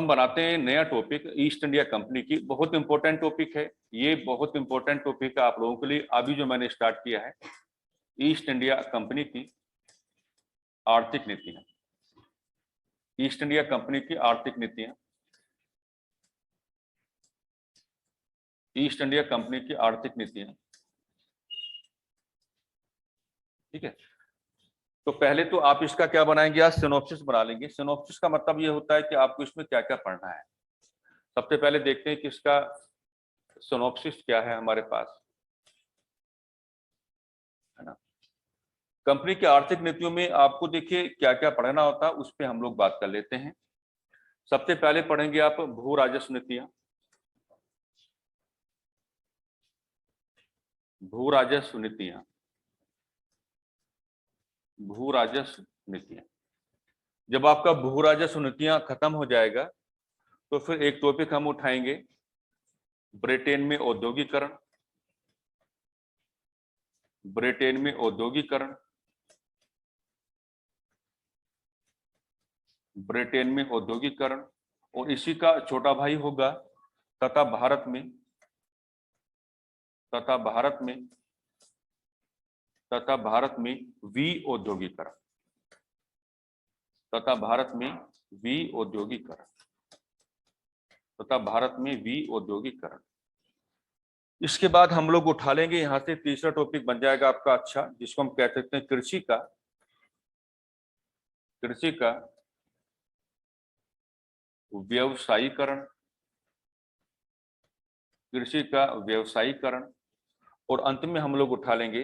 हम बनाते हैं नया टॉपिक ईस्ट इंडिया कंपनी की। बहुत इंपॉर्टेंट टॉपिक है ये, बहुत इंपॉर्टेंट टॉपिक है आप लोगों के लिए। अभी जो मैंने स्टार्ट किया है ईस्ट इंडिया कंपनी की आर्थिक नीतियां, ईस्ट इंडिया कंपनी की आर्थिक नीतियां, ईस्ट इंडिया कंपनी की आर्थिक नीतियां। ठीक है, तो पहले तो आप इसका क्या बनाएंगे, आज सिनॉप्सिस बना लेंगे। सिनॉप्सिस का मतलब ये होता है कि आपको इसमें क्या क्या पढ़ना है। सबसे पहले देखते हैं कि इसका सिनॉप्सिस क्या है हमारे पास, है ना। कंपनी की आर्थिक नीतियों में आपको देखिए क्या क्या पढ़ना होता है, उस पर हम लोग बात कर लेते हैं। सबसे पहले पढ़ेंगे आप भू राजस्व नीतियां, भू राजस्व नीतियां, भू राजस्व नीतियां। जब आपका भू राजस्व नीतियां खत्म हो जाएगा तो फिर एक टॉपिक हम उठाएंगे ब्रिटेन में औद्योगिकरण, ब्रिटेन में औद्योगिकरण, ब्रिटेन में औद्योगिकरण। और इसी का छोटा भाई होगा तथा भारत में, तथा भारत में, तथा भारत में विऔद्योगिकरण, तथा भारत में विऔद्योगिकरण, तथा भारत में विऔद्योगिकरण। इसके बाद हम लोग उठा लेंगे यहां से तीसरा टॉपिक बन जाएगा आपका अच्छा, जिसको हम कह सकते हैं कृषि का, कृषि का व्यवसायीकरण, कृषि का व्यवसायीकरण। और अंत में हम लोग उठा लेंगे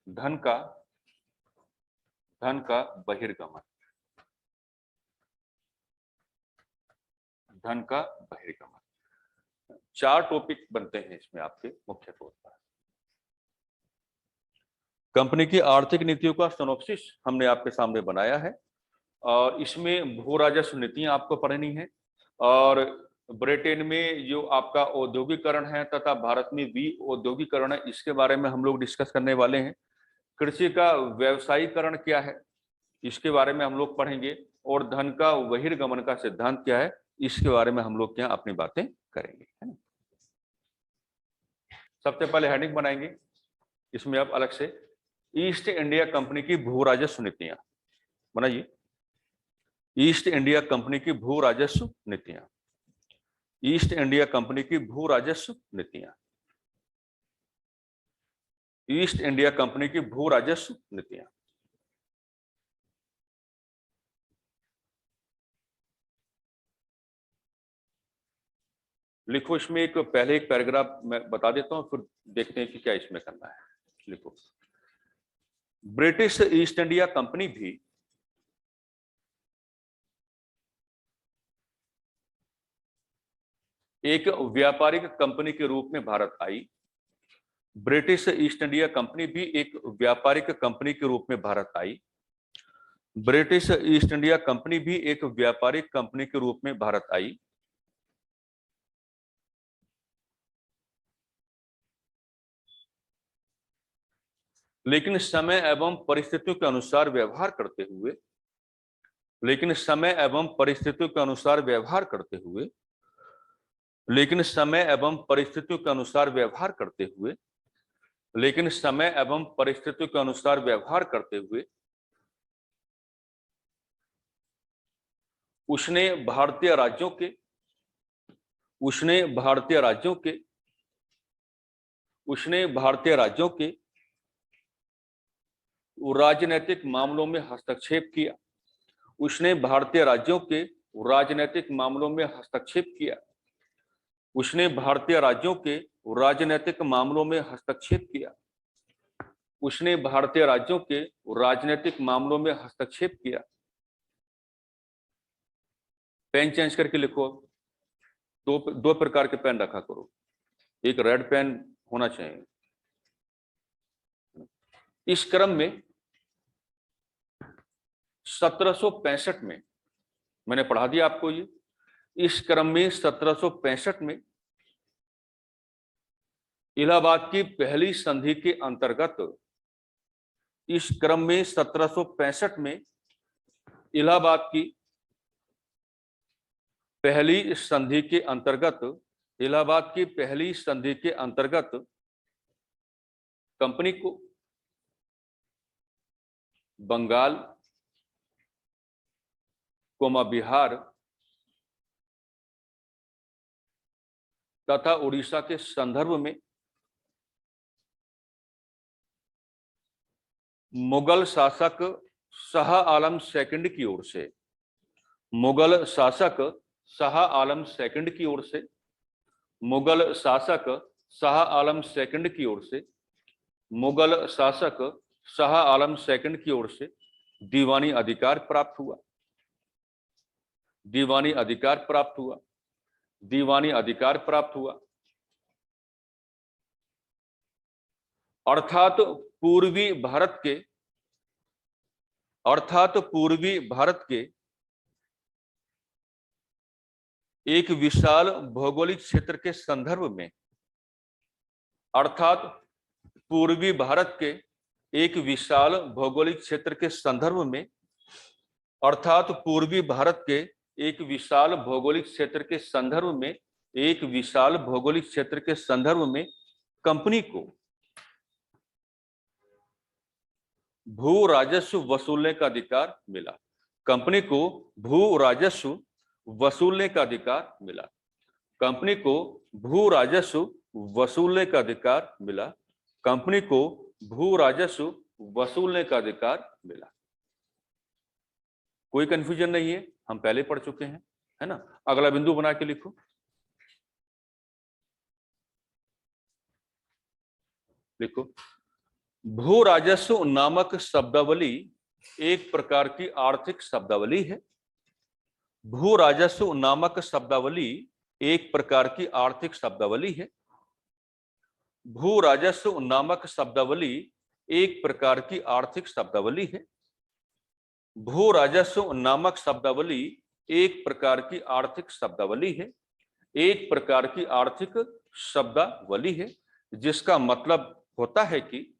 धन का, धन का बहिर्गमन, धन का बहिर्गमन। 4 टॉपिक बनते हैं इसमें आपके मुख्य तौर पर। कंपनी की आर्थिक नीतियों का सिनॉप्सिस हमने आपके सामने बनाया है और इसमें भू राजस्व नीतियां आपको पढ़नी है, और ब्रिटेन में जो आपका औद्योगिकरण है तथा भारत में विऔद्योगिकरण है, इसके बारे में हम लोग डिस्कस करने वाले हैं। कृषि का व्यवसायीकरण क्या है, इसके बारे में हम लोग पढ़ेंगे। और धन का बहिर्गमन का सिद्धांत क्या है, इसके बारे में हम लोग क्या अपनी बातें करेंगे, है ना। सबसे पहले हेडिंग बनाएंगे इसमें आप अलग से ईस्ट इंडिया कंपनी की भू राजस्व नीतियां बनाइए। ईस्ट इंडिया कंपनी की भू राजस्व नीतियां, ईस्ट इंडिया कंपनी की भू राजस्व नीतियां, ईस्ट इंडिया कंपनी की भू राजस्व नीतियां। लिखो इसमें एक, पहले एक पैराग्राफ मैं बता देता हूं, फिर देखते हैं कि क्या इसमें करना है। लिखो, ब्रिटिश ईस्ट इंडिया कंपनी भी एक व्यापारिक कंपनी के रूप में भारत आई। ब्रिटिश ईस्ट इंडिया कंपनी भी एक व्यापारिक कंपनी के रूप में भारत आई। ब्रिटिश ईस्ट इंडिया कंपनी भी एक व्यापारिक कंपनी के रूप में भारत आई। लेकिन समय एवं परिस्थितियों के अनुसार व्यवहार करते हुए, लेकिन समय एवं परिस्थितियों के अनुसार व्यवहार करते हुए, लेकिन समय एवं परिस्थितियों के अनुसार व्यवहार करते हुए, लेकिन समय एवं परिस्थितियों के अनुसार व्यवहार करते हुए उसने भारतीय राज्यों के, उसने भारतीय राज्यों के, उसने भारतीय राज्यों के राजनीतिक मामलों में हस्तक्षेप किया। उसने भारतीय राज्यों के राजनीतिक मामलों में हस्तक्षेप किया। उसने भारतीय राज्यों के राजनीतिक मामलों में हस्तक्षेप किया। उसने भारतीय राज्यों के राजनीतिक मामलों में हस्तक्षेप किया। पेन चेंज करके लिखो। दो प्रकार के पेन रखा करो, एक रेड पेन होना चाहिए। इस क्रम में 1765 में, मैंने पढ़ा दिया आपको ये, इस क्रम में 1765 में इलाहाबाद की पहली संधि के अंतर्गत, इस क्रम में 1765 में इलाहाबाद की पहली संधि के अंतर्गत, इलाहाबाद की पहली संधि के अंतर्गत कंपनी को बंगाल, बिहार तथा उड़ीसा के संदर्भ में मुगल शासक शाह आलम सेकंड की ओर से, मुगल शासक शाह आलम सेकंड की ओर से, मुगल शासक शाह आलम सेकंड की ओर से, मुगल शासक शाह आलम सेकंड की ओर से दीवानी अधिकार प्राप्त हुआ, दीवानी अधिकार प्राप्त हुआ, दीवानी अधिकार प्राप्त हुआ। अर्थात पूर्वी भारत के एक विशाल भौगोलिक क्षेत्र के संदर्भ में, अर्थात पूर्वी भारत के एक विशाल भौगोलिक क्षेत्र के संदर्भ में, अर्थात पूर्वी भारत के एक विशाल भौगोलिक क्षेत्र के संदर्भ में, एक विशाल भौगोलिक क्षेत्र के संदर्भ में कंपनी को भू राजस्व वसूलने का अधिकार मिला, कंपनी को भू राजस्व वसूलने का अधिकार मिला, कंपनी को भू राजस्व वसूलने का अधिकार मिला, कंपनी को भू राजस्व वसूलने का अधिकार मिला। कोई कंफ्यूजन नहीं है, हम पहले पढ़ चुके हैं, है ना। अगला बिंदु बना के लिखो, लिखो भू राजस्व नामक शब्दावली एक प्रकार की आर्थिक शब्दावली है। भू राजस्व नामक शब्दावली एक प्रकार की आर्थिक शब्दावली है। भू राजस्व नामक शब्दावली एक प्रकार की आर्थिक शब्दावली है। भू राजस्व नामक शब्दावली एक प्रकार की आर्थिक शब्दावली है, एक प्रकार की आर्थिक शब्दावली है, जिसका मतलब होता है कि,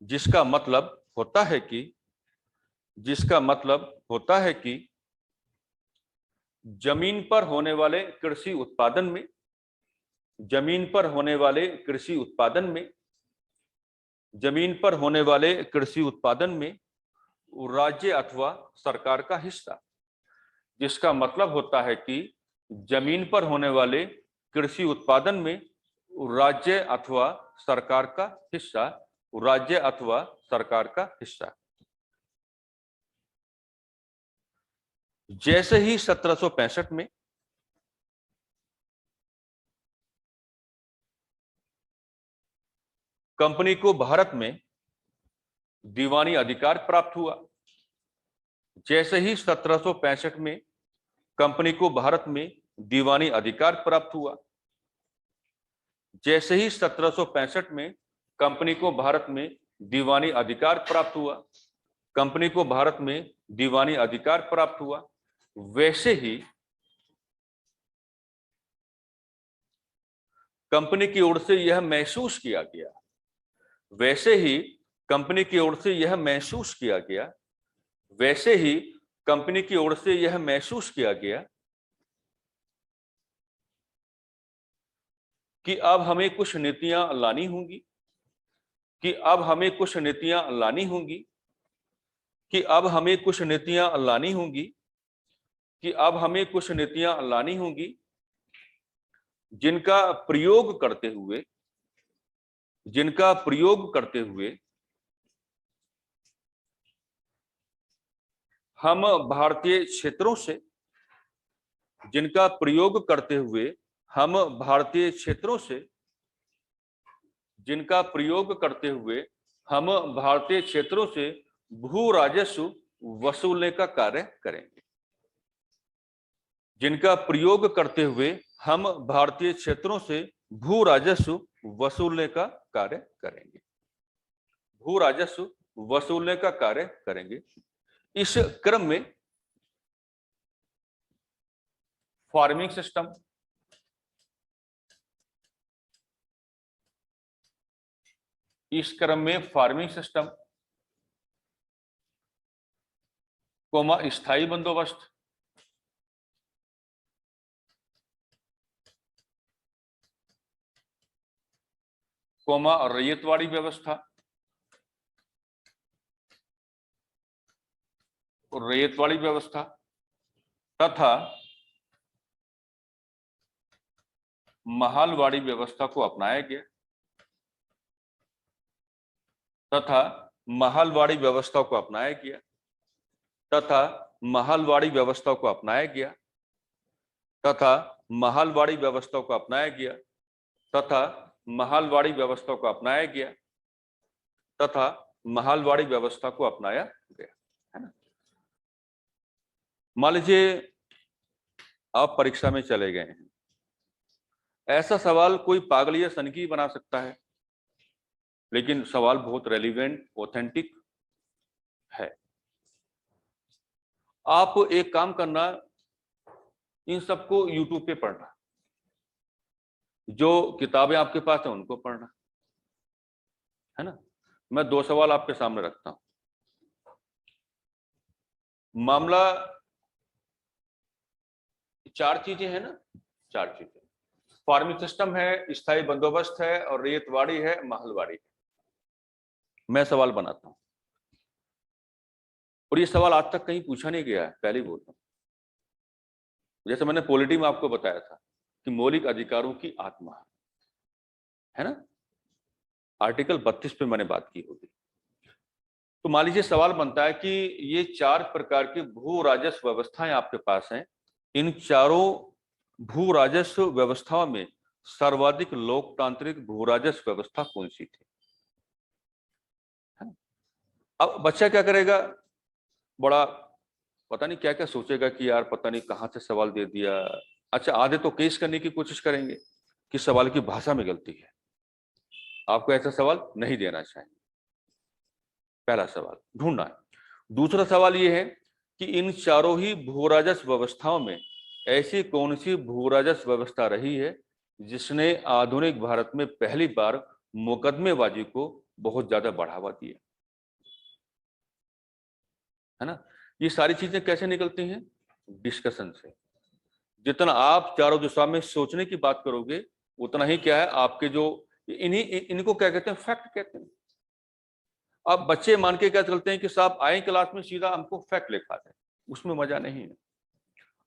जिसका मतलब होता है कि, जिसका मतलब होता है कि जमीन पर होने वाले कृषि उत्पादन में, जमीन पर होने वाले कृषि उत्पादन में, जमीन पर होने वाले कृषि उत्पादन में राज्य अथवा सरकार का हिस्सा, जिसका मतलब होता है कि जमीन पर होने वाले कृषि उत्पादन में राज्य अथवा सरकार का हिस्सा, राज्य अथवा सरकार का हिस्सा। जैसे ही 1765 में कंपनी को भारत में दीवानी अधिकार प्राप्त हुआ, जैसे ही 1765 में कंपनी को भारत में दीवानी अधिकार प्राप्त हुआ, जैसे ही 1765 में कंपनी को भारत में दीवानी अधिकार प्राप्त हुआ, कंपनी को भारत में दीवानी अधिकार प्राप्त हुआ, वैसे ही कंपनी की ओर से यह महसूस किया गया, वैसे ही कंपनी की ओर से यह महसूस किया गया, वैसे ही कंपनी की ओर से यह महसूस किया गया कि अब हमें कुछ नीतियां लानी होंगी, कि अब हमें कुछ नीतियां लानी होंगी, कि अब हमें कुछ नीतियां लानी होंगी, कि अब हमें कुछ नीतियां लानी होंगी, जिनका प्रयोग करते हुए, जिनका प्रयोग करते हुए हम भारतीय क्षेत्रों से, जिनका प्रयोग करते हुए हम भारतीय क्षेत्रों से, जिनका प्रयोग करते हुए हम भारतीय क्षेत्रों से भू राजस्व वसूलने का कार्य करेंगे, जिनका प्रयोग करते हुए हम भारतीय क्षेत्रों से भू राजस्व वसूलने का कार्य करेंगे, भू राजस्व वसूलने का कार्य करेंगे। इस क्रम में फार्मिंग सिस्टम, इस क्रम में फार्मिंग सिस्टम, स्थायी बंदोबस्त, कोमा रैयतवाड़ी व्यवस्था, रैयतवाड़ी व्यवस्था तथा महालवाड़ी व्यवस्था को अपनाया गया, तथा महालवाड़ी व्यवस्था को अपनाया गया, तथा महालवाड़ी व्यवस्था को अपनाया गया, तथा महालवाड़ी व्यवस्था को अपनाया गया, तथा महालवाड़ी व्यवस्था को अपनाया गया, तथा महालवाड़ी व्यवस्था को अपनाया गया, है ना। मान लीजिए आप परीक्षा में चले गए हैं, ऐसा सवाल कोई पागल या सनकी बना सकता है, लेकिन सवाल बहुत रेलिवेंट, ऑथेंटिक है। आप एक काम करना, इन सबको यूट्यूब पे पढ़ना, जो किताबें आपके पास है उनको पढ़ना, है ना। मैं 2 सवाल आपके सामने रखता हूं। मामला 4 चीजें हैं ना, 4 चीजें, फार्मिंग सिस्टम है, स्थायी बंदोबस्त है, और रैयतवाड़ी है, महलवाड़ी है। मैं सवाल बनाता हूं, और ये सवाल आज तक कहीं पूछा नहीं गया है, पहले ही बोलता हूं। जैसे मैंने पॉलिटी में आपको बताया था कि मौलिक अधिकारों की आत्मा है ना, आर्टिकल 32 पे मैंने बात की होगी। तो मान लीजिए सवाल बनता है कि ये 4 प्रकार की भू राजस्व व्यवस्थाएं आपके पास हैं, इन चारों भू राजस्व व्यवस्थाओं में सर्वाधिक लोकतांत्रिक भू राजस्व व्यवस्था कौन सी थी, है ना। अब बच्चा क्या करेगा, बड़ा पता नहीं क्या क्या सोचेगा कि यार पता नहीं कहां से सवाल दे दिया। अच्छा, आधे तो केस करने की कोशिश करेंगे कि सवाल की भाषा में गलती है, आपको ऐसा सवाल नहीं देना चाहिए। पहला सवाल ढूंढना है। दूसरा सवाल यह है कि इन चारों ही भू राजस्व व्यवस्थाओं में ऐसी कौन सी भू राजस्व व्यवस्था रही है जिसने आधुनिक भारत में पहली बार मुकदमेबाजी को बहुत ज्यादा बढ़ावा दिया, है ना। ये सारी चीजें कैसे निकलती हैं, डिस्कशन से। जितना आप चारों दिशा में सोचने की बात करोगे, उतना ही क्या है आपके जो इनको क्या कहते हैं, फैक्ट कहते हैं। अब बच्चे मान के क्या चलते हैं कि साहब आए क्लास में सीधा हमको फैक्ट लिखा दें, उसमें मजा नहीं है।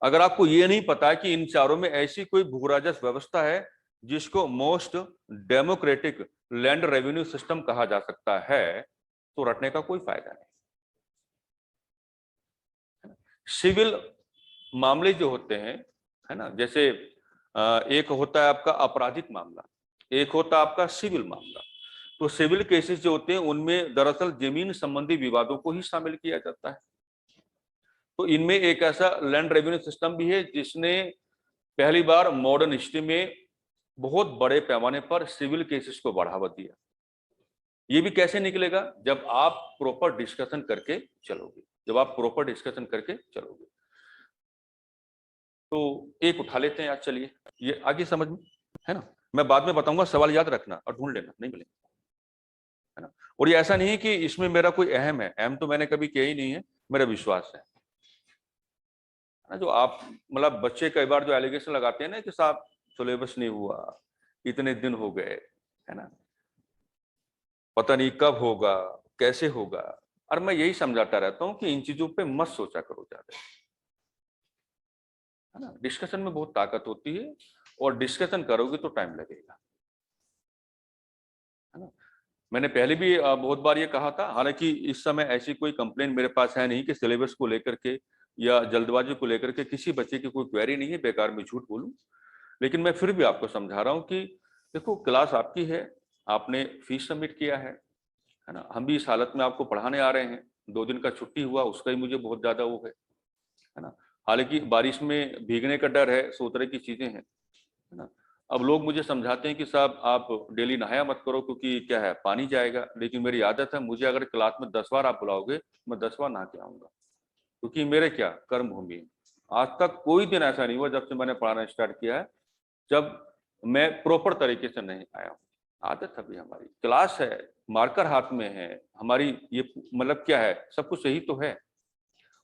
अगर आपको ये नहीं पता कि इन चारों में ऐसी कोई भू राजस्व व्यवस्था है जिसको most democratic land revenue system कहा जा सकता है, तो रटने का कोई फायदा नहीं। सिविल मामले जो होते हैं, है ना, जैसे एक होता है आपका आपराधिक मामला, एक होता है आपका सिविल मामला। तो सिविल केसेस जो होते हैं उनमें दरअसल जमीन संबंधी विवादों को ही शामिल किया जाता है। तो इनमें एक ऐसा लैंड रेवेन्यू सिस्टम भी है जिसने पहली बार मॉडर्न हिस्ट्री में बहुत बड़े पैमाने पर सिविल केसेस को बढ़ावा दिया। ये भी कैसे निकलेगा, जब आप प्रॉपर डिस्कशन करके चलोगे, जब आप प्रॉपर डिस्कशन करके चलोगे। तो एक उठा लेते हैं आज, चलिए ये आगे समझ में, है ना। मैं बाद में बताऊंगा, सवाल याद रखना और ढूंढ लेना, नहीं मिलेंगे, है ना। और ये ऐसा नहीं है कि इसमें मेरा कोई अहम है, अहम तो मैंने कभी किया ही नहीं है, मेरा विश्वास है ना। जो आप मतलब बच्चे कई बार जो एलिगेशन लगाते हैं ना कि साहब सिलेबस नहीं हुआ, इतने दिन हो गए, है ना, पता नहीं कब होगा, कैसे होगा। और मैं यही समझाता रहता हूं कि इन चीजों पे मत सोचा करो ज्यादा, है ना। डिस्कशन में बहुत ताकत होती है, और डिस्कशन करोगे तो टाइम लगेगा, है ना। मैंने पहले भी बहुत बार ये कहा था, हालांकि इस समय ऐसी कोई कंप्लेन मेरे पास है नहीं कि सिलेबस को लेकर के या जल्दबाजी को लेकर के किसी बच्चे की कोई क्वेरी नहीं है, बेकार में झूठ बोलूं। लेकिन मैं फिर भी आपको समझा रहा हूं कि देखो क्लास आपकी है, आपने फीस सबमिट किया है ना। हम भी इस हालत में आपको पढ़ाने आ रहे हैं, 2 दिन का छुट्टी हुआ उसका ही मुझे बहुत ज्यादा वो है ना। हालांकि बारिश में भीगने का डर है, सो तरह की चीजें हैं, है ना। अब लोग मुझे समझाते हैं कि साहब आप डेली नहाया मत करो क्योंकि क्या है पानी जाएगा, लेकिन मेरी आदत है, मुझे अगर क्लास में 10 बार आप बुलाओगे, मैं 10 बार नहा के आऊंगा, क्योंकि मेरे क्या कर्म भूमि है। आज तक कोई दिन ऐसा नहीं हुआ जब से मैंने पढ़ाना स्टार्ट किया है जब मैं प्रॉपर तरीके से नहीं आया हूँ। आदत अभी हमारी क्लास है, मार्कर हाथ में है हमारी, ये मतलब क्या है, सब कुछ सही तो है,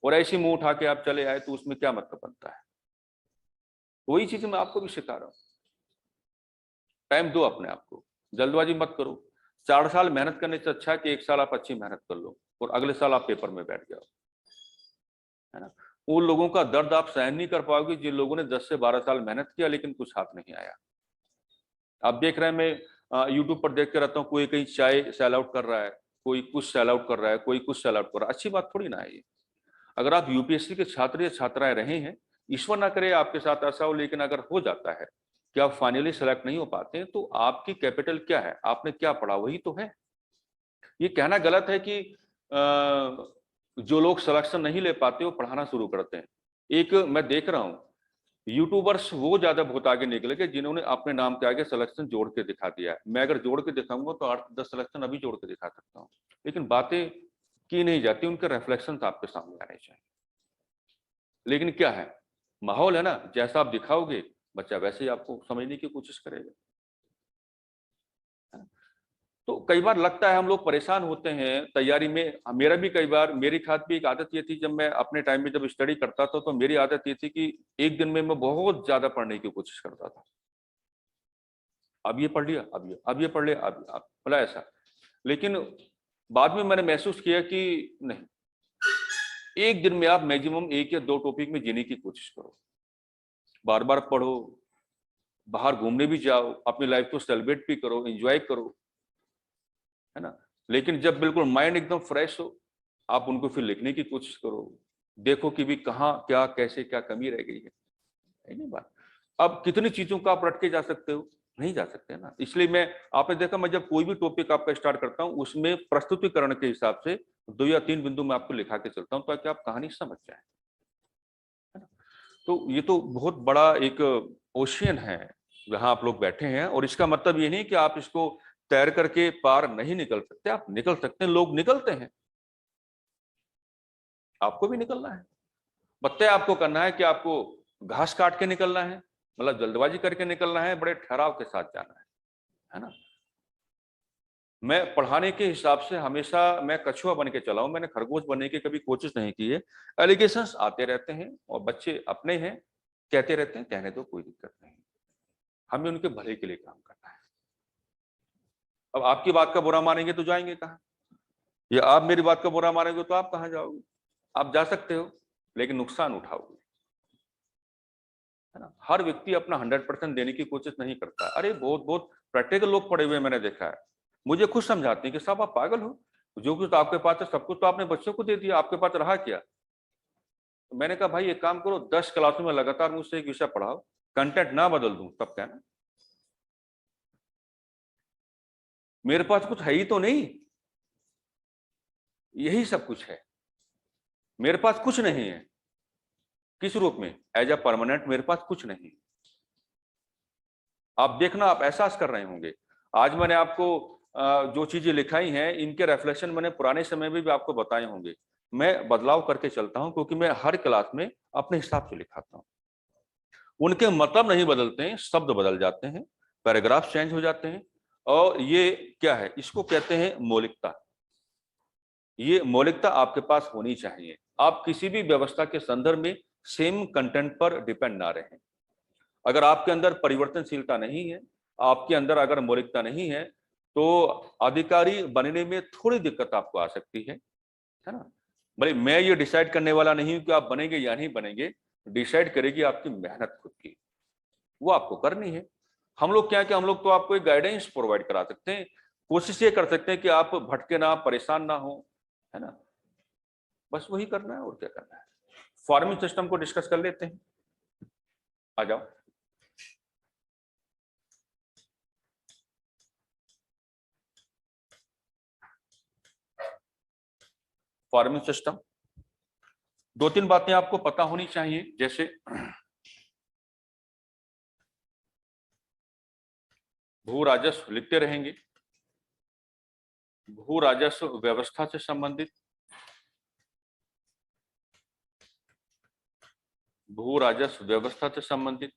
और ऐसी मुंह उठा के आप चले आए तो उसमें क्या मतलब बनता है। वही चीज मैं आपको भी सिखा रहा हूँ, टाइम दो अपने आप को, जल्दबाजी मत करो। 4 साल मेहनत करने से अच्छा है कि 1 साल आप अच्छी मेहनत कर लो और अगले साल आप पेपर में बैठ जाओ, है ना। उन लोगों का दर्द आप सहन नहीं कर पाओगे जिन लोगों ने 10 से 12 साल मेहनत किया लेकिन कुछ हाथ नहीं आया। आप देख रहे हैं, मैं यूट्यूब पर देख के रहता हूँ, कोई कहीं चाय सेल आउट कर रहा है, कोई कुछ सेल आउट कर रहा है, कोई कुछ सेल आउट कर रहा है। अच्छी बात थोड़ी ना है ये। अगर आप यूपीएससी के छात्र या छात्राएं रहे हैं, ईश्वर ना करे आपके साथ ऐसा हो, लेकिन अगर हो जाता है कि आप फाइनली सेलेक्ट नहीं हो पाते हैं, तो आपकी कैपिटल क्या है, आपने क्या पढ़ा वही तो है। ये कहना गलत है कि जो लोग सिलेक्शन नहीं ले पाते वो पढ़ाना शुरू करते हैं। एक मैं देख रहा हूँ, यूट्यूबर्स वो ज्यादा बहुत आगे निकले कि जिन्होंने अपने नाम के आगे सिलेक्शन जोड़ के दिखा दिया है। मैं अगर जोड़ के दिखाऊंगा तो 8-10 सिलेक्शन अभी जोड़ के दिखा सकता हूँ, लेकिन बातें की नहीं जाती, उनके रिफ्लेक्शन आपके सामने आने चाहिए। लेकिन क्या है, माहौल है ना, जैसा आप दिखाओगे बच्चा वैसे ही आपको समझने की कोशिश करेगा। तो कई बार लगता है हम लोग परेशान होते हैं तैयारी में। मेरा भी कई बार, मेरी खास भी एक आदत ये थी, जब मैं अपने टाइम में जब स्टडी करता था तो मेरी आदत ये थी कि एक दिन में मैं बहुत ज्यादा पढ़ने की कोशिश करता था। अब ये पढ़ लिया, अब ये पढ़ लिया, अब भला ऐसा। लेकिन बाद में मैंने महसूस किया कि नहीं, एक दिन में आप मैक्सिमम 1 या 2 टॉपिक में जीने की कोशिश करो, बार बार पढ़ो, बाहर घूमने भी जाओ, अपनी लाइफ को सेलिब्रेट भी करो, एंजॉय करो, है ना। लेकिन जब बिल्कुल माइंड एकदम फ्रेश हो, आप उनको फिर लिखने की कोशिश करो, देखो कि भी कहाँ क्या कैसे क्या कमी रह गई है नहीं बात। अब कितनी चीजों का आप रट के जा सकते हो, नहीं जा सकते ना। इसलिए मैं, आपने देखा, मैं जब कोई भी टॉपिक आपका स्टार्ट करता हूँ उसमें प्रस्तुतिकरण के हिसाब से 2 या 3 बिंदु मैं आपको लिखा के चलता हूँ ताकि आप कहानी समझ जाए, है ना। तो ये तो बहुत बड़ा एक ओशियन है जहां आप लोग बैठे हैं, और इसका मतलब ये नहीं कि आप इसको तैर करके पार नहीं निकल सकते, आप निकल सकते हैं, लोग निकलते हैं, आपको भी निकलना है। पत्ते आपको करना है कि आपको घास काट के निकलना है, मतलब जल्दबाजी करके निकलना है, बड़े ठहराव के साथ जाना है ना। मैं पढ़ाने के हिसाब से हमेशा मैं कछुआ बन के चला हूं, मैंने खरगोश बनने की कभी कोशिश नहीं की है। एलिगेशंस आते रहते हैं और बच्चे अपने हैं, कहते रहते हैं, कहने दो, कोई दिक्कत नहीं, हमें उनके भले के लिए काम करना है। अब आपकी बात का बुरा मानेंगे तो जाएंगे कहाँ, या आप मेरी बात का बुरा मानेंगे तो आप कहाँ जाओगे। आप जा सकते हो लेकिन नुकसान उठाओगे, है ना। हर व्यक्ति अपना 100% देने की कोशिश नहीं करता। अरे बहुत बहुत प्रैक्टिकल लोग पढ़े हुए मैंने देखा है, मुझे खुद समझाते हैं कि साहब आप पागल हो, जो कुछ तो आपके पास है सब कुछ तो आपने बच्चों को दे दिया, आपके पास रहा क्या। तो मैंने कहा भाई एक काम करो, 10 क्लासों में लगातार मुझसे एक विषय पढ़ाओ, कंटेंट ना बदल दूं तब क्या ना, मेरे पास कुछ है ही तो नहीं, यही सब कुछ है, मेरे पास कुछ नहीं है। किस रूप में, एज अ परमानेंट मेरे पास कुछ नहीं। आप देखना, आप एहसास कर रहे होंगे, आज मैंने आपको जो चीजें लिखाई हैं इनके रेफ्लेक्शन मैंने पुराने समय में भी आपको बताए होंगे। मैं बदलाव करके चलता हूं क्योंकि मैं हर क्लास में अपने हिसाब से लिखाता हूं। उनके मतलब नहीं बदलते हैं, शब्द बदल जाते हैं, पैराग्राफ चेंज हो जाते हैं। और ये क्या है, इसको कहते हैं मौलिकता। ये मौलिकता आपके पास होनी चाहिए। आप किसी भी व्यवस्था के संदर्भ में सेम कंटेंट पर डिपेंड ना रहें। अगर आपके अंदर परिवर्तनशीलता नहीं है, आपके अंदर अगर मौलिकता नहीं है, तो अधिकारी बनने में थोड़ी दिक्कत आपको आ सकती है ना। भाई मैं ये डिसाइड करने वाला नहीं हूं कि आप बनेंगे या नहीं बनेंगे, डिसाइड करेगी आपकी मेहनत खुद की, वो आपको करनी है। हम लोग क्या, कि हम लोग तो आपको एक गाइडेंस प्रोवाइड करा सकते हैं, कोशिश ये कर सकते हैं कि आप भटके ना, परेशान ना हो, है ना। बस वही करना है और क्या करना है। फार्मिंग सिस्टम को डिस्कस कर लेते हैं, आ जाओ। फार्मिंग सिस्टम, 2-3 बातें आपको पता होनी चाहिए, जैसे भू राजस्व लिखते रहेंगे, भू राजस्व व्यवस्था से संबंधित, भू राजस्व व्यवस्था से संबंधित,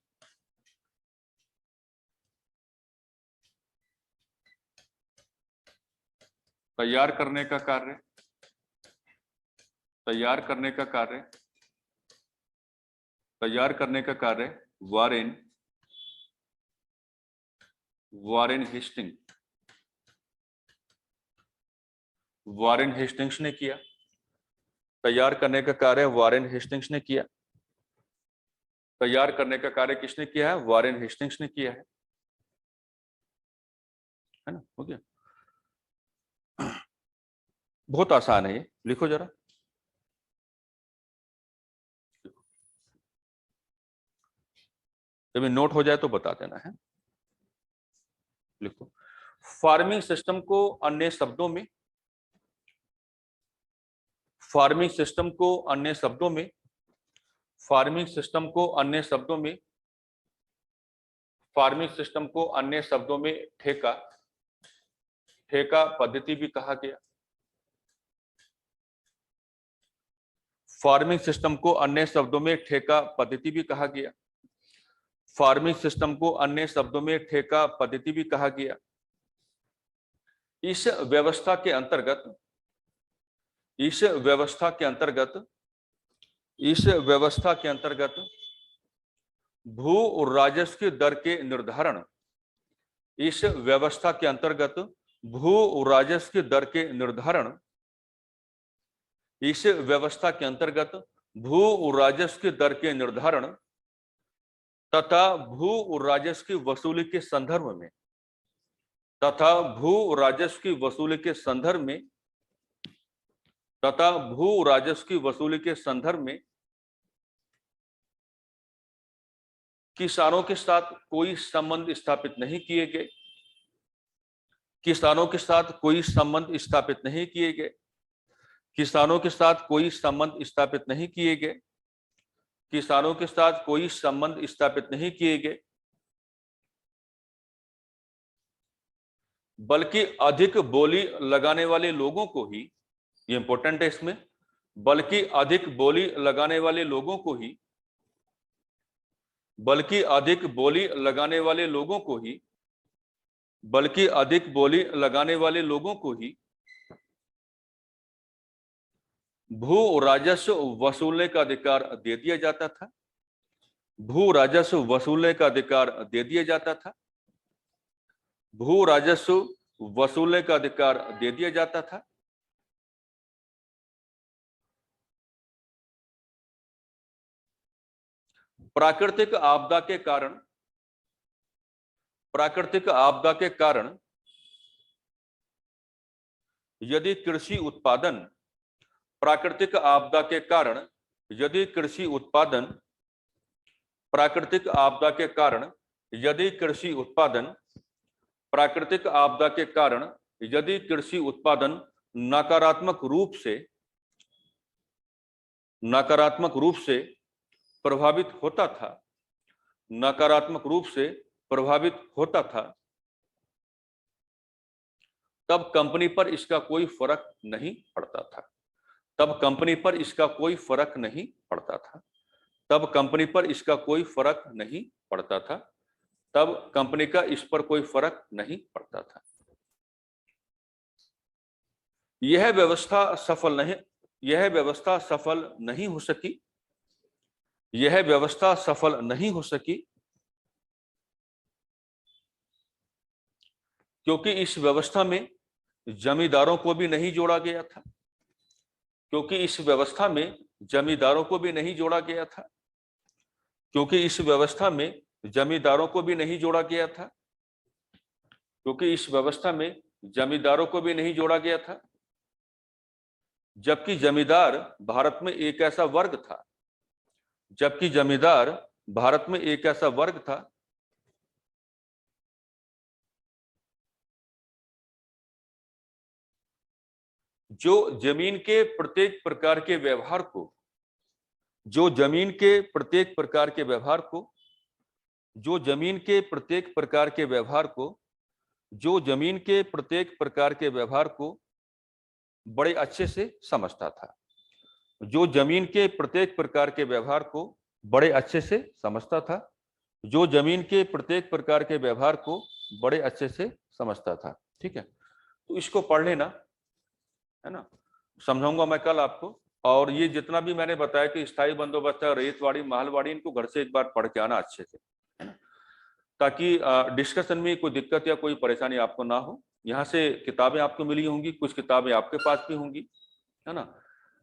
तैयार करने का कार्य, तैयार करने का कार्य, तैयार करने का कार्य, Warren, Warren Hasting, Warren Hastings ने किया। तैयार करने का कार्य वॉरेन हेस्टिंग्स ने किया। तैयार करने का कार्य किसने किया है? वॉरेन हेस्टिंग्स ने किया है ना? हो गया। बहुत आसान है ये, लिखो जरा। जब नोट हो जाए तो बता देना है। लिखो। फार्मिंग सिस्टम को अन्य शब्दों में, फार्मिंग सिस्टम को अन्य शब्दों में, फार्मिंग सिस्टम को अन्य शब्दों में, फार्मिंग सिस्टम को अन्य शब्दों में ठेका, ठेका पद्धति भी कहा गया। फार्मिंग सिस्टम को अन्य शब्दों में ठेका पद्धति भी कहा गया। फार्मिंग सिस्टम को अन्य शब्दों में ठेका पद्धति भी कहा गया। इस व्यवस्था के अंतर्गत, इस व्यवस्था के अंतर्गत, इस व्यवस्था के अंतर्गत भू राजस्व की दर के निर्धारण, इस व्यवस्था के अंतर्गत भू राजस्व की दर के निर्धारण, इस व्यवस्था के अंतर्गत भू राजस्व की दर के निर्धारण तथा भू राजस्व की वसूली के संदर्भ में, तथा भू राजस्व की वसूली के संदर्भ में, तथा भू राजस्व की वसूली के संदर्भ में किसानों के साथ कोई संबंध स्थापित नहीं किए गए। किसानों के साथ कोई संबंध स्थापित नहीं किए गए। किसानों के साथ कोई संबंध स्थापित नहीं किए गए। किसानों के साथ कोई संबंध स्थापित नहीं किए गए, बल्कि अधिक बोली लगाने वाले लोगों को ही, ये इंपॉर्टेंट है इसमें, बल्कि अधिक बोली लगाने वाले लोगों को ही, बल्कि अधिक बोली लगाने वाले लोगों को ही, बल्कि अधिक बोली लगाने वाले लोगों को ही भू राजस्व वसूलने का अधिकार दे दिया जाता था। भू राजस्व वसूलने का अधिकार दे दिया जाता था। भू राजस्व वसूलने का अधिकार दे दिया जाता था। प्राकृतिक आपदा के कारण, प्राकृतिक आपदा के कारण यदि कृषि उत्पादन, प्राकृतिक आपदा के कारण यदि कृषि उत्पादन, प्राकृतिक आपदा के कारण यदि कृषि उत्पादन, प्राकृतिक आपदा के कारण यदि कृषि उत्पादन नकारात्मक रूप से प्रभावित होता था, नकारात्मक रूप से प्रभावित होता था, तब कंपनी पर इसका कोई फर्क नहीं पड़ता था। तब कंपनी पर इसका कोई फर्क नहीं पड़ता था। तब कंपनी पर इसका कोई फर्क नहीं पड़ता था। तब कंपनी का इस पर कोई फर्क नहीं पड़ता था। यह व्यवस्था सफल नहीं, यह व्यवस्था सफल नहीं हो सकी, यह व्यवस्था सफल नहीं हो सकी क्योंकि इस व्यवस्था में जमींदारों को भी नहीं जोड़ा गया था। क्योंकि इस व्यवस्था में जमींदारों को भी नहीं जोड़ा गया था। क्योंकि इस व्यवस्था में जमींदारों को भी नहीं जोड़ा गया था। क्योंकि इस व्यवस्था में जमींदारों को भी नहीं जोड़ा गया था। जबकि जमींदार भारत में एक ऐसा वर्ग था, जबकि जमींदार भारत में एक ऐसा वर्ग था जो जमीन के प्रत्येक प्रकार के व्यवहार को, जो जमीन के प्रत्येक प्रकार के व्यवहार को, जो जमीन के प्रत्येक प्रकार के व्यवहार को, जो जमीन के प्रत्येक प्रकार के व्यवहार को बड़े अच्छे से समझता था। जो जमीन के प्रत्येक प्रकार के व्यवहार को बड़े अच्छे से समझता था। जो जमीन के प्रत्येक प्रकार के व्यवहार को बड़े अच्छे से समझता था। ठीक है, तो इसको पढ़ लेना, है ना। समझाऊंगा मैं कल आपको। और ये जितना भी मैंने बताया कि स्थायी बंदोबस्त, रेतवाड़ी, महलवाड़ी, इनको घर से एक बार पढ़ के आना अच्छे से, है ना। ताकि डिस्कशन में कोई दिक्कत या कोई परेशानी आपको ना हो। यहाँ से किताबें आपको मिली होंगी, कुछ किताबें आपके पास भी होंगी, है ना।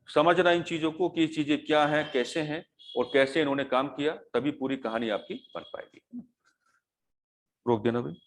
समझना इन चीजों को कि ये चीजें क्या हैं, कैसे हैं और कैसे इन्होंने काम किया, तभी पूरी कहानी आपकी बन पाएगी। रोक देना भाई।